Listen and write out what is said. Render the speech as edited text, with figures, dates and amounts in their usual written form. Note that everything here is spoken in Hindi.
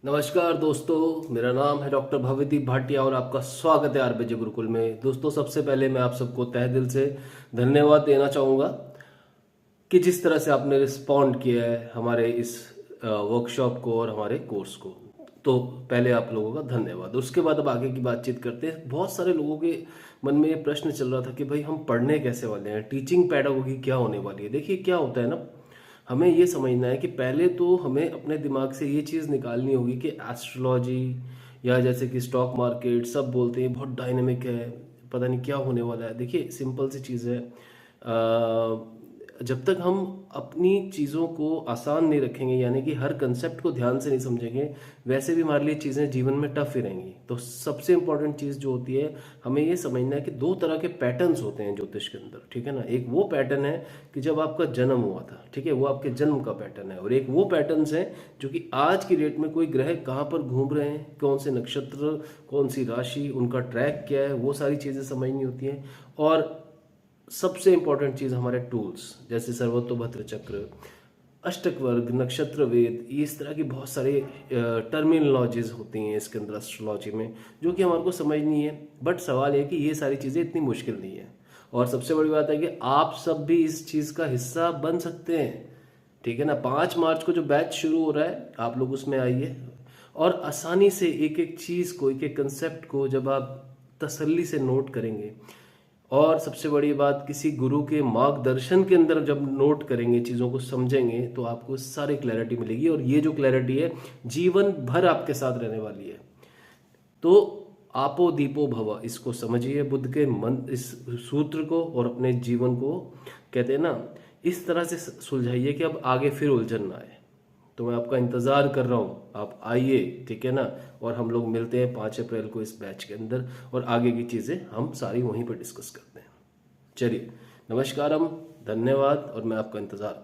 नमस्कार दोस्तों, मेरा नाम है डॉक्टर भव्यदीप भाटिया और आपका स्वागत है आरबीजे गुरुकुल में। दोस्तों, सबसे पहले मैं आप सबको तहे दिल से धन्यवाद देना चाहूँगा कि जिस तरह से आपने रिस्पॉन्ड किया है हमारे इस वर्कशॉप को और हमारे कोर्स को। तो पहले आप लोगों का धन्यवाद। उसके बाद अब आगे की बातचीत करते हैं। बहुत सारे लोगों के मन में ये प्रश्न चल रहा था कि भाई हम पढ़ने कैसे वाले हैं, टीचिंग पैडागोगी क्या होने वाली है। देखिए क्या होता है ना, हमें ये समझना है कि पहले तो हमें अपने दिमाग से ये चीज़ निकालनी होगी कि एस्ट्रोलॉजी या जैसे कि स्टॉक मार्केट सब बोलते हैं बहुत डायनेमिक है, पता नहीं क्या होने वाला है। देखिए सिंपल सी चीज़ है, जब तक हम अपनी चीज़ों को आसान नहीं रखेंगे, यानी कि हर कंसेप्ट को ध्यान से नहीं समझेंगे, वैसे भी हमारे लिए चीज़ें जीवन में टफ ही रहेंगी। तो सबसे इंपॉर्टेंट चीज़ जो होती है, हमें ये समझना है कि दो तरह के पैटर्न्स होते हैं ज्योतिष के अंदर, ठीक है ना। एक वो पैटर्न है कि जब आपका जन्म हुआ था, ठीक है, वो आपके जन्म का पैटर्न है। और एक वो पैटर्न्स है जो कि आज की डेट में कोई ग्रह कहाँ पर घूम रहे हैं, कौन से नक्षत्र, कौन सी राशि, उनका ट्रैक क्या है, वो सारी चीज़ें समझनी होती हैं। और सबसे इंपॉर्टेंट चीज़ हमारे टूल्स, जैसे सर्वतोभद्र चक्र, अष्टक वर्ग, नक्षत्र वेद, ये इस तरह की बहुत सारी टर्मिनोलॉजीज होती हैं इसके अंदर एस्ट्रोलॉजी में, जो कि हमारे को समझनी है। बट सवाल है कि ये सारी चीज़ें इतनी मुश्किल नहीं है। और सबसे बड़ी बात है कि आप सब भी इस चीज़ का हिस्सा बन सकते हैं, ठीक है ना। 5 मार्च को जो बैच शुरू हो रहा है, आप लोग उसमें आइए और आसानी से एक एक चीज़ को, एक एक कंसेप्ट को जब आप तसल्ली से नोट करेंगे और सबसे बड़ी बात, किसी गुरु के मार्गदर्शन के अंदर जब नोट करेंगे, चीज़ों को समझेंगे, तो आपको सारी क्लैरिटी मिलेगी। और ये जो क्लैरिटी है जीवन भर आपके साथ रहने वाली है। तो आपो दीपो भव, इसको समझिए, बुद्ध के मन इस सूत्र को, और अपने जीवन को कहते हैं ना, इस तरह से सुलझाइए कि अब आगे फिर उलझन ना आए। तो मैं आपका इंतज़ार कर रहा हूँ, आप आइए, ठीक है ना। और हम लोग मिलते हैं 5 अप्रैल को इस बैच के अंदर, और आगे की चीज़ें हम सारी वहीं पर डिस्कस करते हैं। चलिए, नमस्कारम, धन्यवाद, और मैं आपका इंतज़ार कर